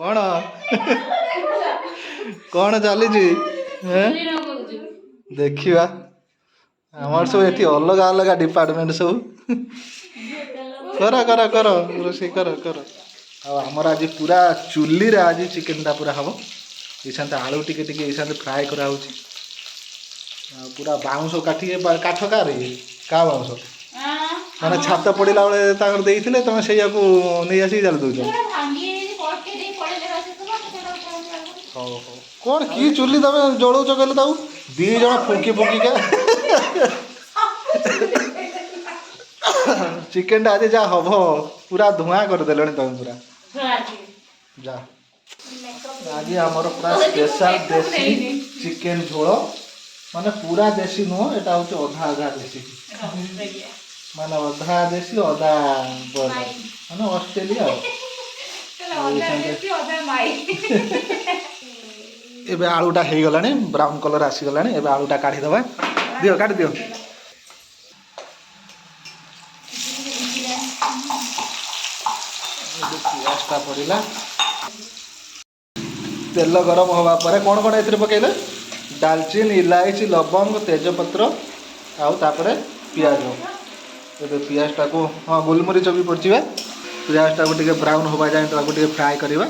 कौन कौन चली देखा आमर सब ये अलग अलग डिपार्टमेंट सब कर कर कर रोषे कर कर आमर आज पूरा चुली रे आज चिकेन टा पूरा हम ये आलू टिके टिके ये फ्राए करा पूरा बाउंस काठी काठ का क्या बाउंस मैंने छात पड़ा बेले तुम से नहीं आसिक चल दौ कौन कि चुली तुम जलाऊच कहले दीज फुंकी फुंकिका चिकेन टा आज जा हम पूरा धुआं करदे तुम पूरा जा आज आमर पूरा स्पेशल देसी चिकेन झोल माने पूरा देसी नुह यहाँ हूँ अधा अधा देसी माने अधा देसी अधा माने ऑस्ट्रेलिया एबे आलूटा हो गला ब्राउन कलर आसीगला एबे आलूटा काढ़ी दबा दियो काट दियो पियाजटा पड़ला तेल गरम हवा पर कौन कौन ए पकईले दालचीनी इलायची लवंग तेजपत्र आउ तापरे पियाज ए पियाजटा को हाँ गोलमरीच भी पड़े पियाजटा को टिके ब्राउन हवा जाए फ्राए करवा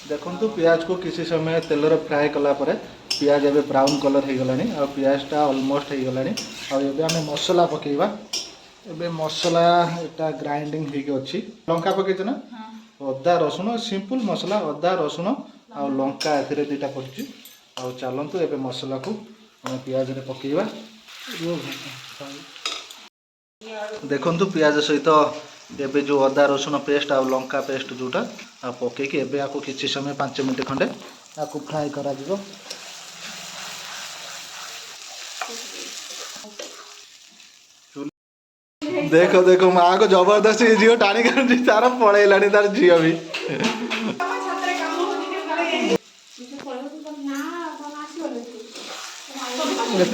देखो पियाज को किसी समय तेलर फ्राए कलापर पियाज एवं ब्राउन कलर हो गलानी आ पियाजटा ऑलमोस्ट हो गलानी आम मसला पकेवा एबे मसला एटा ग्राइंडिंग हो अच्छी लंका पकईच ना अदा रसुण सिंपल मसला अदा रसुण आ लंका ए दुटा पड़ी आ चलतु एबे मसला को आम पियाज रे पकेवा देखु पियाज सहित एबे जो अदा रसुण पेस्ट आ लंका पेस्ट जोटा आ पकईकी एबे आपको किसी समय 5 मिनट खंडे आपको फ्राए करा दिबो देखो देखो माँ को जबरदस्ती झील टाणी कर तार पलैला तार झील भी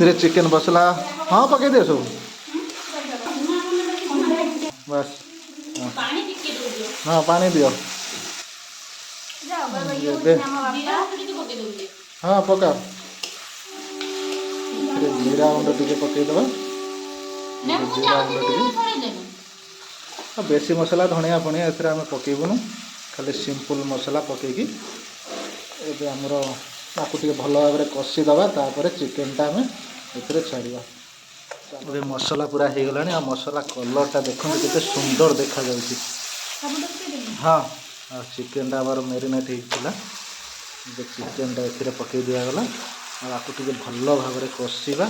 ए चिकेन मसला हाँ पकई दियो सब बस हाँ पानी दियो हाँ पका जीरा गुंड टे पकईदबा जीरा गुंड टे बेसी मसला धनिया फनिया ए पकईबुनु खाली सिंपल मसला पकईकी एबे आमर आपको टे भल भाव कषिदबा तापर चिकेनटा आम ए छाड़ा अभी मसला पूरा हो गला आ मसला कलरटा देखते केते सुंदर देखा जाउछि हाँ चिकेनटा आमर मेरिनेट होता चिकेनटा ए पकई दिगला आपको टे भल भाव कषा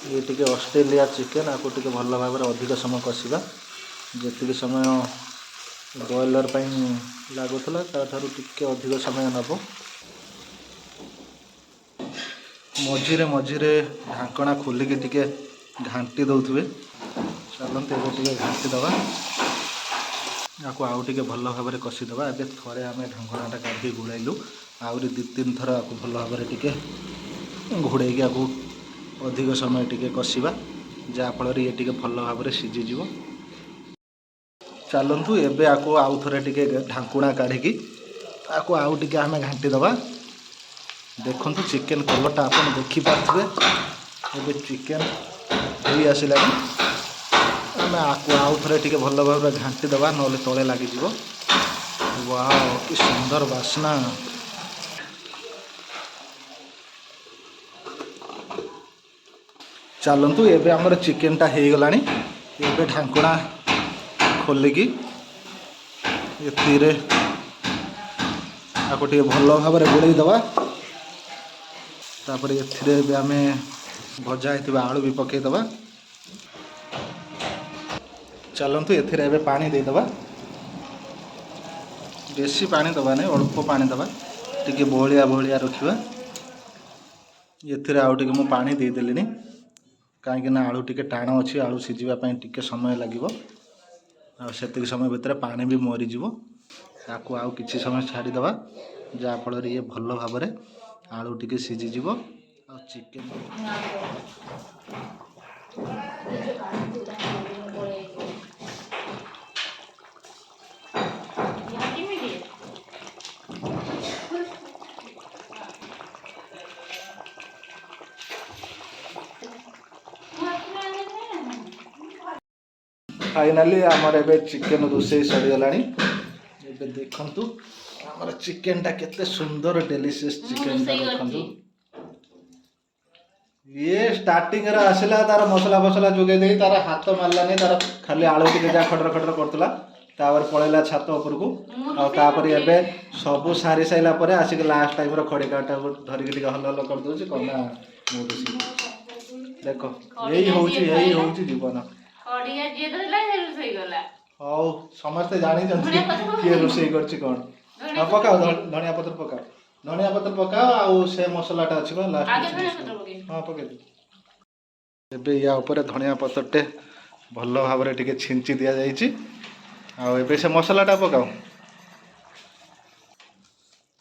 ये टे ऑस्ट्रेलिया चिकेन आपको टे भल भाव अधिक समय कषा जी समय बॉयलर लगुला टे अधिक समय नब मझिरे मझिरे ढाकणा खोलिकी टिके घांटी दौथे चलते टे घांटी दबा आपको आउ टे भल भाव कषिदबा ए थे आम ढाकणाटा काढ़ी घोड़ाइलु आहरी 2-3 थर आपको भल भाव टे घोड़े आपको अधिक समय टे कषा जहाँफल ये टे भल भाव सीझीज चलतु एबे आपको आउ थे टे ढाकुणा काढ़ी आपको आउ टे आम घांटी दबा देखु चिकेन कलरटा आप देखिपे ये चिकेन हो आसला आम आपको आउ थे टे भल भाव घांटी दबा ना तले लगिज वाओ कि सुंदर बास्ना चलतु एबे आमर चिकेनटा हो गला एबे ढाकुणा खोलिकी ए आपको टे भल भाव गोड़े दबा तापर ए आम भजा होता आलू भी पकईदबा चलतु ए पानी देदबा बेसी पानी दबा नहीं अल्प पानी दबा टिके बहलिया बहलिया रखा ये आउ टे मु पानी देदेली कहीं आलू टिके टाण अच्छी आलू सीझापी टिके समय लगे से समय भितर पानी भी मरीज आपको आउ कि समय छाड़ीदबा जहाँफल ये भल भाव आलू टिके सीझीज आ चिकेन फाइनाली आमर एबे चिकेन रोषे सरीगलानी एबे देखंतु आमर चिकेन टा केते सुंदर डेलीशियस चिकेन टा देखंतु ये स्टार्टिंग रे आसला तार मसला फसला जोगे दे तार हाथ मारला नहीं तार खाली आलू टिके जा खटर खटर करतला तापर पळेला छात ऊपर को आ तापर एबे सब सारी साइला परे आसिक लास्ट टाइम रो खड़ी काटा धरि टिके हल हल कर दोछि कोना मोदसी देखो यही होउछि जीवन खड़िया जे धरला हे रुसई गला हौ समस्त जानि जंती के रोषेई करछि कोन पकाओ धनिया पत्र पकाओ आ से मसलाटा अछि बा लास्ट आगे धनिया पत्र पके हां पके एबे या ऊपर धनिया पत्रटे भल भाव रे टिके छिंची दिया जाइछि आ एबे से मसलाटा पकाओ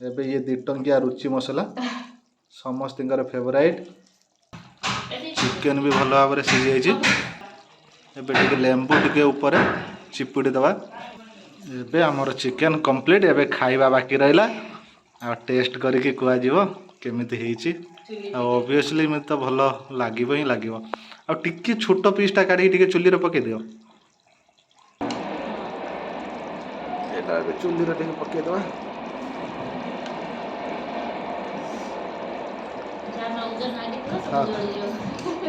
एबे ये 2 टंकिया रुचि मसला समस्तिंकर फेवरेट चिकेन भी भल भाव रे सिझि जाइछि एबे टिके लेंबू टिके ऊपर चिपुड़ी दवा एबे हमर चिकेन कंप्लीट एबे खाइबा बाकी रहला आ टेस्ट करके कुआ जीवो केमिति हेछि आ ऑब्वियसली में तो भल लागिवो ही लागिवो आ टिके छोटो पीसटा काढी टिके चुल्ली रे पके दियो एटा एबे चुल्ली रे टिके पके दवा जा नौजन आगे तो